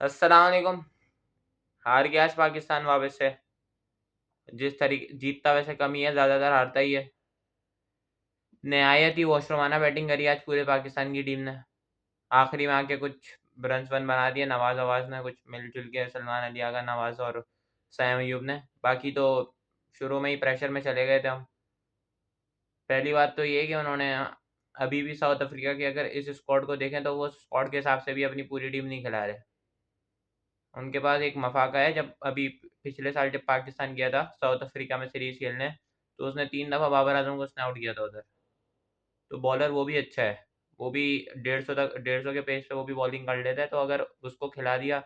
अस्सलाम वालेकुम। हार गया आज पाकिस्तान वापस से। जिस तरीके जीतता वैसे कम ही है, ज़्यादातर हारता ही है। नहायत ही वॉशरूमाना बैटिंग करी आज पूरे पाकिस्तान की टीम ने। आखिरी में आके कुछ रन्स वन बना दिए नवाज अवाज ने, कुछ मिलजुल के सलमान अली आगा, नवाज और सैम अयूब ने। बाकी तो शुरू में ही प्रेशर में चले गए थे हम। पहली बात तो ये है कि उन्होंने अभी भी साउथ अफ्रीका के अगर इस स्क्वाड को देखें तो वो स्क्वाड के हिसाब से भी अपनी पूरी टीम नहीं खिला रहे। उनके पास एक मफाका है। जब अभी पिछले साल जब पाकिस्तान गया था साउथ अफ्रीका में सीरीज खेलने, तो उसने 3 दफ़ा बाबर आजम को उसने आउट किया था उधर। तो बॉलर वो भी अच्छा है। वो भी 150 के पेस पे वो भी बॉलिंग कर लेता है। तो अगर उसको खिला दिया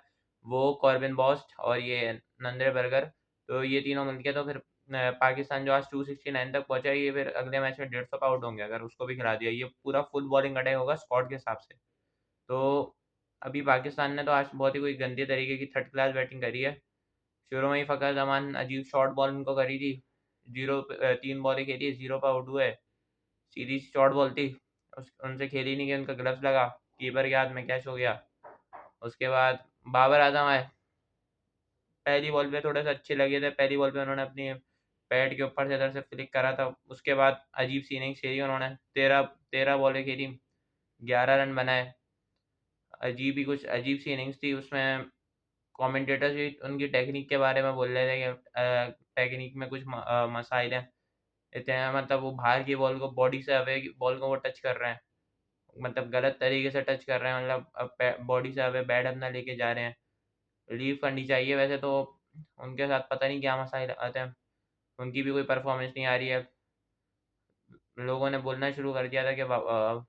वो कॉर्बिन बॉस्ट और ये नंदे बर्गर, तो ये तीनों मिलके तो फिर पाकिस्तान जो आज 269 तक पहुंचा है, ये फिर अगले मैच में 150 पे आउट होंगे अगर उसको भी खिला दिया। ये पूरा फुल बॉलिंग अटैक होगा स्क्वाड के हिसाब से। तो अभी पाकिस्तान ने तो आज बहुत ही कोई गंदे तरीके की थर्ड क्लास बैटिंग करी है। शुरू में ही फ़खर जमान अजीब शॉर्ट बॉल उनको करी थी। 3 बॉलें खेली, 0 पे आउट हुए। सीधी सी शॉर्ट बॉल थी, उनसे खेली नहीं गई, उनका ग्लव्स लगा, कीपर के हाथ में कैच हो गया। उसके बाद बाबर आजम आए। पहली बॉल पे थोड़े से अच्छे लगे थे। पहली बॉल पे उन्होंने अपनी पैड के ऊपर से इधर से फ्लिक करा था। उसके बाद अजीब सी इनिंग्स खेली उन्होंने। 13 बॉलें खेली, 11 रन बनाए। अजीब ही कुछ अजीब सी इनिंग्स थी उसमें। कमेंटेटर्स भी उनकी टेक्निक के बारे में बोल रहे थे कि टेक्निक में कुछ मसाइल हैं। इतने मतलब वो बाहर की बॉल को, बॉडी से अवे की बॉल को वो टच कर रहे हैं, मतलब गलत तरीके से टच कर रहे हैं। मतलब बॉडी से अवे बैट अपना लेके जा रहे हैं। लीव करनी चाहिए वैसे तो। उनके साथ पता नहीं क्या मसाइल आते हैं। उनकी भी कोई परफॉर्मेंस नहीं आ रही है। लोगों ने बोलना शुरू कर दिया था कि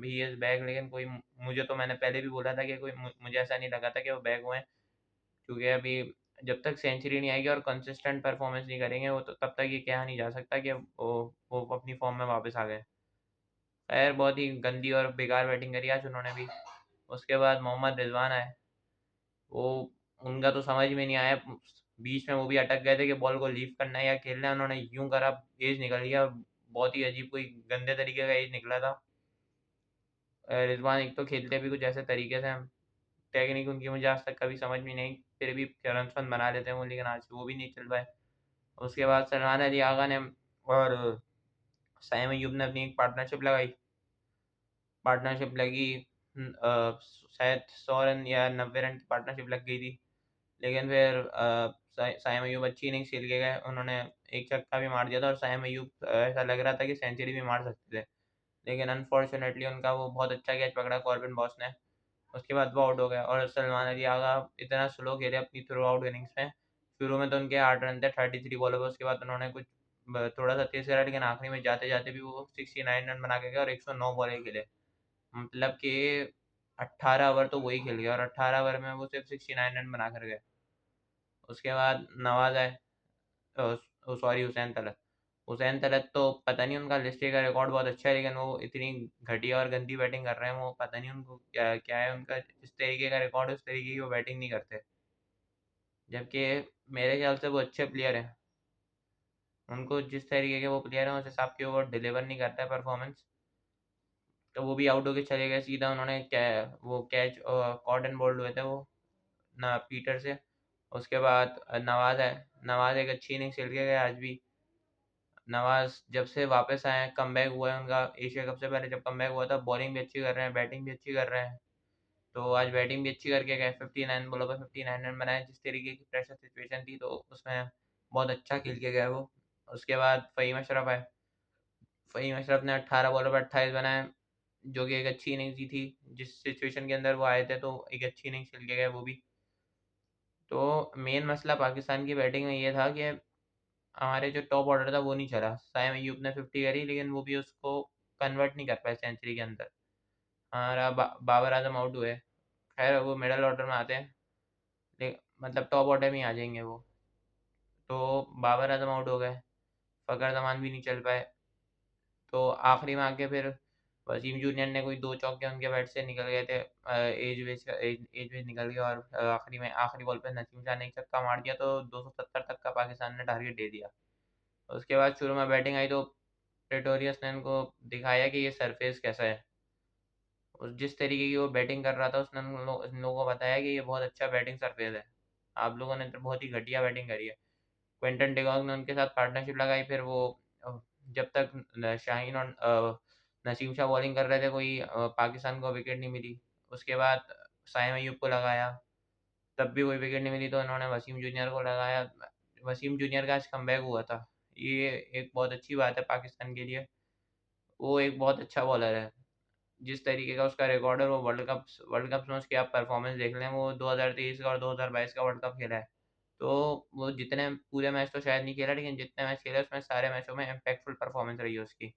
ही इज़ बैक, लेकिन कोई मुझे तो मैंने पहले भी बोला था कि कोई मुझे ऐसा नहीं लगा था कि वो बैक हुए हैं। क्योंकि अभी जब तक सेंचुरी नहीं आएगी और कंसिस्टेंट परफॉर्मेंस नहीं करेंगे वो, तो तब तक ये कहा नहीं जा सकता कि वो अपनी फॉर्म में वापस आ गए। खैर बहुत ही गंदी और बेकार बैटिंग करी आज उन्होंने भी। उसके बाद मोहम्मद रिजवान आए। वो उनका तो समझ में नहीं आया। बीच में वो भी अटक गए थे कि बॉल को लीव करना है या खेलना है। उन्होंने यूं करा, एज निकल गया। बहुत ही अजीब कोई गंदे तरीके का एज निकला था। रिजवान एक तो खेलते भी कुछ ऐसे तरीके से हैं, टेक्निक उनकी मुझे आज तक कभी समझ में नहीं। फिर भी रन वन बना लेते हैं वो, लेकिन आज वो भी नहीं चल पाए। उसके बाद सलमान अली आगा ने और सैम अयूब ने अपनी एक पार्टनरशिप लगाई। पार्टनरशिप लगी, शायद 100 रन या 90 रन की पार्टनरशिप लग गई थी। लेकिन फिर सैम अयूब अच्छी इनिंग्स खेल के गए। उन्होंने एक छक्का भी मार दिया था और सैम अयूब ऐसा लग रहा था कि सेंचुरी भी मार सकते थे। लेकिन अनफॉर्चुनेटली उनका वो बहुत अच्छा कैच पकड़ा कॉर्बिन बॉस ने। उसके बाद वो आउट हो गया और सलमान अली आगा इतना स्लो खेले अपनी थ्रू आउट इनिंग्स में। शुरू में तो उनके 8 रन थे 33 बॉलों पे। उसके बाद उन्होंने कुछ थोड़ा सा तेज करा, लेकिन आखिरी में जाते जाते भी वो 69 रन बना के गए और 109 बॉलें खेले। मतलब कि 18 ओवर तो वही खेल गया और 18 ओवर में वो सिर्फ 69 रन बना कर गए। उसके बाद नवाज आए, सॉरी हुसैन तलत। हुसैन तलत तो पता नहीं, उनका लिस्ट का रिकॉर्ड बहुत अच्छा है, लेकिन वो इतनी घटिया और गंदी बैटिंग कर रहे हैं। वो पता नहीं उनको क्या क्या है उनका, इस तरीके का रिकॉर्ड है उस तरीके की वो बैटिंग नहीं करते। जबकि मेरे ख्याल से वो अच्छे प्लेयर हैं। उनको जिस तरीके के वो प्लेयर हैं उस हिसाब के वो डिलीवर नहीं करता है परफॉर्मेंस। तो वो भी आउट होके चले गए सीधा। उन्होंने वो कैच कॉट एंड बोल्ड हुए थे वो ना पीटर से। उसके बाद नवाज है। नवाज एक अच्छी इनिंग्स खेल के गए आज भी। नवाज जब से वापस आए हैं, कमबैक हुआ है उनका एशिया कप से पहले जब कमबैक हुआ था, बॉलिंग भी अच्छी कर रहे हैं, बैटिंग भी अच्छी कर रहे हैं। तो आज बैटिंग भी अच्छी करके गए। 59 बॉलों पर 59 रन बनाए। जिस तरीके की प्रेशर सिचुएशन थी तो उसमें बहुत अच्छा खेल के गए वो। उसके बाद फ़हीम अशरफ आए। फ़हीम अशरफ ने 18 बॉलों पर 28 बनाए, जो कि एक अच्छी इनिंग्स ही थी। जिस सिचुएशन के अंदर वो आए थे तो एक अच्छी इनिंग्स खेल के गए वो भी। तो मेन मसला पाकिस्तान की बैटिंग में ये था कि हमारे जो टॉप ऑर्डर था वो नहीं चला। साइम अयूब ने 50 करी, लेकिन वो भी उसको कन्वर्ट नहीं कर पाए सेंचुरी के अंदर। हमारा बाबर आजम आउट हुए। खैर वो मिडल ऑर्डर में आते हैं, मतलब टॉप ऑर्डर में ही आ जाएंगे वो। तो बाबर आजम आउट हो गए, फ़खर जमान भी नहीं चल पाए। तो आखिरी में आके फिर वसीम जूनियर ने कोई 2 चौके उनके बैट से निकल गए थे। एज वेज निकल गया और आखिरी में आखिरी बॉल पे नसीम शाह ने एक छक्का मार दिया तो 270 तक का पाकिस्तान ने टारगेट दे दिया। उसके बाद शुरू में बैटिंग आई तो प्रेटोरियस ने इनको दिखाया कि ये सरफेस कैसा है। और जिस तरीके की वो बैटिंग कर रहा था उसने उन लोगों को बताया कि ये बहुत अच्छा बैटिंग सरफेस है, आप लोगों ने तो बहुत ही घटिया बैटिंग करी है। क्विंटन डिकॉक ने उनके साथ पार्टनरशिप लगाई, फिर वो जब तक शाहीन और नसीम शाह बॉलिंग कर रहे थे कोई पाकिस्तान को विकेट नहीं मिली। उसके बाद साइम अयूब को लगाया, तब भी कोई विकेट नहीं मिली, तो उन्होंने वसीम जूनियर को लगाया। वसीम जूनियर का आज कमबैक हुआ था, ये एक बहुत अच्छी बात है पाकिस्तान के लिए। वो एक बहुत अच्छा बॉलर है, जिस तरीके का उसका रिकॉर्ड है, वो वर्ल्ड कप में उसकी आप परफॉर्मेंस देख लें, वो 2023 का और 2022 का वर्ल्ड कप खेला है। तो वो जितने पूरे मैच तो शायद नहीं खेला, लेकिन जितने मैच खेले उसमें सारे मैचों में इम्पैक्टफुल परफॉर्मेंस रही है उसकी।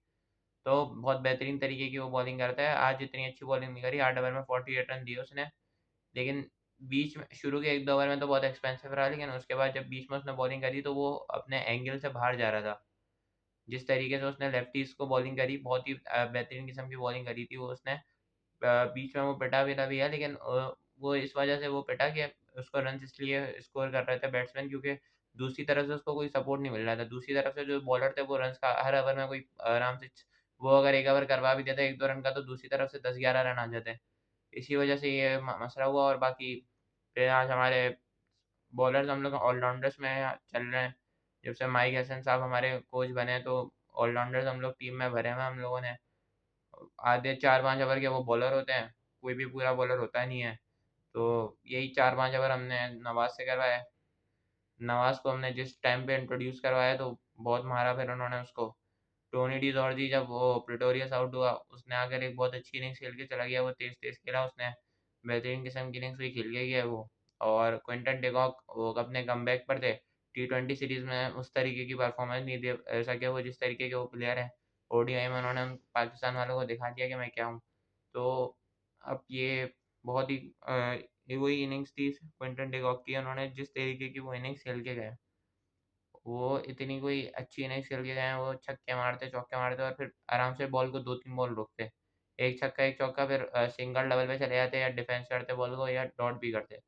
तो बहुत बेहतरीन तरीके की वो बॉलिंग करता है। आज इतनी अच्छी बॉलिंग नहीं करी, 8 ओवर में 48 रन दिए उसने, लेकिन बीच में शुरू के 1-2 ओवर में तो बहुत एक्सपेंसिव रहा, लेकिन उसके बाद जब बीच में उसने बॉलिंग करी तो वो अपने एंगल से बाहर जा रहा था। जिस तरीके से उसने लेफ्टीज को बॉलिंग करी, बहुत ही बेहतरीन किस्म की बॉलिंग करी थी वो उसने। बीच में वो पिटा विटा भी है, लेकिन वो इस वजह से वो पिटा कि उसको रन इसलिए स्कोर कर रहे थे बैट्समैन, क्योंकि दूसरी तरफ से उसको कोई सपोर्ट नहीं मिल रहा था। दूसरी तरफ से जो बॉलर थे वो रन का हर ओवर में कोई आराम से वो अगर एक ओवर करवा भी देता 1-2 रन का, तो दूसरी तरफ से 10-11 रन आ जाते। इसी वजह से ये मसला हुआ। और बाकी फिर आज हमारे बॉलर्स हम लोग ऑलराउंडर्स में चल रहे हैं। जब से माइक हसन साहब हमारे कोच बने, तो ऑलराउंडर्स हम लोग टीम में भरे हुए हैं हम लोगों ने। आधे 4-5 ओवर के वो बॉलर होते हैं, कोई भी पूरा बॉलर होता नहीं है। तो यही 4-5 ओवर हमने नवाज से करवाया। नवाज को हमने जिस टाइम पे इंट्रोड्यूस करवाया तो बहुत मारा फिर उन्होंने उसको। टोनी डी जॉर्जी जब वो प्रिटोरियस आउट हुआ, उसने आकर एक बहुत अच्छी इनिंग्स खेल के चला गया, वो तेज तेज खेला उसने, बेहतरीन किस्म की इनिंग्स भी खेल के गया वो। और क्विंटन डिकॉक वो अपने कमबैक पर थे। T20 सीरीज में उस तरीके की परफॉर्मेंस नहीं दे सके वो, जिस तरीके के वो प्लेयर हैं। ओडीआई में उन्होंने पाकिस्तान वालों को दिखा दिया कि मैं क्या हूँ। तो अब ये बहुत ही ये वही इनिंग्स थी क्विंटन डिकॉक की, उन्होंने जिस तरीके की वो इनिंग्स खेल के गए, वो इतनी कोई अच्छी इनिंग्स खेल के गए हैं। वो छक्के मारते चौके मारते और फिर आराम से बॉल को 2-3 बॉल रोकते, एक छक्का एक चौका, फिर सिंगल डबल पे चले जाते या डिफेंस करते बॉल को या डॉट भी करते।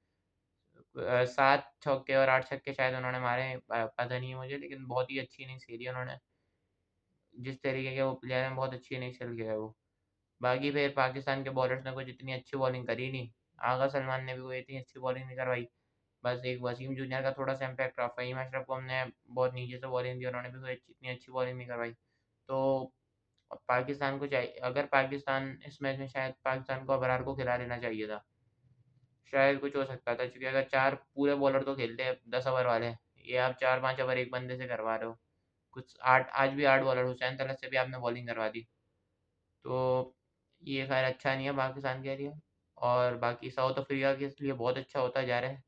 7 चौके और 8 छक्के शायद उन्होंने मारे हैं, पता नहीं है मुझे, लेकिन बहुत ही अच्छी इनिंग्स खेली उन्होंने। जिस तरीके के वो प्लेयर हैं, बहुत अच्छी इनिंग्स खेल के गए वो। बाकी फिर पाकिस्तान के बॉलर्स ने कुछ इतनी अच्छी बॉलिंग करी नहीं। आगा सलमान ने भी कोई इतनी अच्छी बॉलिंग नहीं करवाई। बस एक वसीम जूनियर का थोड़ा सा इम्पैक्ट रहा। फ़हीम अशरफ को हमने बहुत नीचे से बॉलिंग दी, उन्होंने भी कोई इतनी अच्छी बॉलिंग नहीं करवाई। तो पाकिस्तान को चाहिए, अगर पाकिस्तान इस मैच में, शायद पाकिस्तान को अबरार को खिला लेना चाहिए था, शायद कुछ हो सकता था। क्योंकि अगर 4 पूरे बॉलर तो खेलते हैं 10 ओवर वाले, ये आप 4-5 ओवर एक बंदे से करवा रहे हो। कुछ 8 आज भी 8 बॉलर हुसैन तलत से भी आपने बॉलिंग करवा दी। तो ये खैर अच्छा नहीं है पाकिस्तान के लिए। और बाकी साउथ अफ्रीका के लिए बहुत अच्छा होता जा रहा है।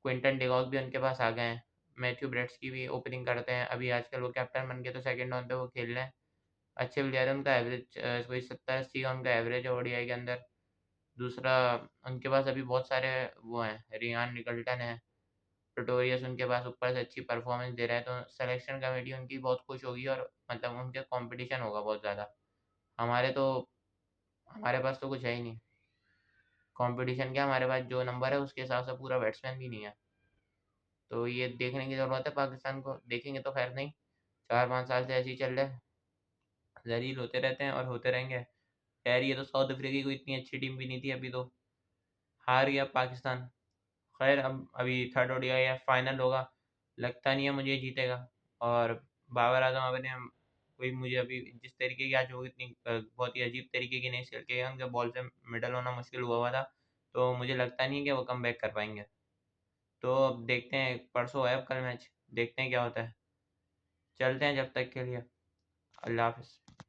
क्विंटन डिकॉक भी उनके पास आ गए हैं। मैथ्यू ब्रेट्स की भी ओपनिंग करते हैं अभी आजकल, वो कैप्टन बन के तो सेकंड ऑन पे वो खेल रहे हैं। अच्छे प्लेयर है, उनका एवरेज कोई 70-80 का उनका एवरेज है ओडीआई के अंदर। दूसरा, उनके पास अभी बहुत सारे वो हैं, रियान निकल्टन है, प्रिटोरियस उनके पास ऊपर से अच्छी परफॉर्मेंस दे रहा है, तो सिलेक्शन कमेटी उनकी बहुत खुश होगी और मतलब उनके कंपटीशन होगा बहुत ज़्यादा। हमारे तो हमारे पास तो कुछ है ही नहीं कंपटीशन। क्या हमारे पास जो नंबर है उसके हिसाब से पूरा बैट्समैन भी नहीं है। तो ये देखने की ज़रूरत है पाकिस्तान को। देखेंगे तो खैर नहीं, 4-5 साल से ऐसे ही चल रहा है, ज़लील होते रहते हैं और होते रहेंगे। खैर ये तो साउथ अफ्रीका की कोई इतनी अच्छी टीम भी नहीं थी, अभी तो हार गया पाकिस्तान। खैर अब अभी थर्ड ओडीआई या फाइनल होगा, लगता नहीं है मुझे जीतेगा। और बाबर आजम अपने कोई मुझे अभी जिस तरीके की आज वो इतनी बहुत ही अजीब तरीके की नहीं खेल के गए, उनके बॉल से मिडल होना मुश्किल हुआ था। तो मुझे लगता नहीं है कि वो कम बैक कर पाएंगे। तो अब देखते हैं, परसों है अब कल मैच, देखते हैं क्या होता है। चलते हैं जब तक के लिए, अल्लाह हाफिज़।